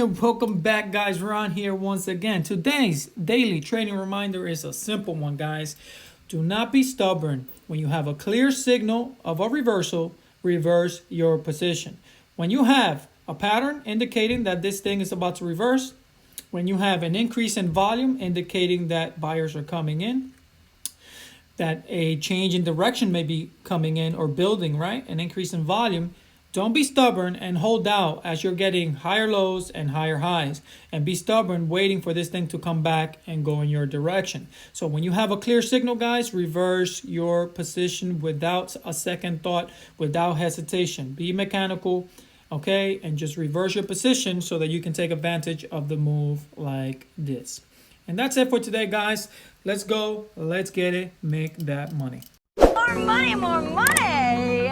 and welcome back, guys. Ron here once again. Today's daily trading reminder is a simple one, guys. Do not be stubborn. When you have a clear signal of a reversal, reverse your position. When you have a pattern indicating that this thing is about to reverse, when you have an increase in volume indicating that buyers are coming in, that a change in direction may be coming in or building, right? An increase in volume. Don't be stubborn and hold out as you're getting higher lows and higher highs. And be stubborn waiting for this thing to come back and go in your direction. So when you have a clear signal, guys, reverse your position without a second thought, without hesitation. Be mechanical, okay? And just reverse your position so that you can take advantage of the move like this. And that's it for today, guys. Let's go. Let's get it. Make that money. More money, more money.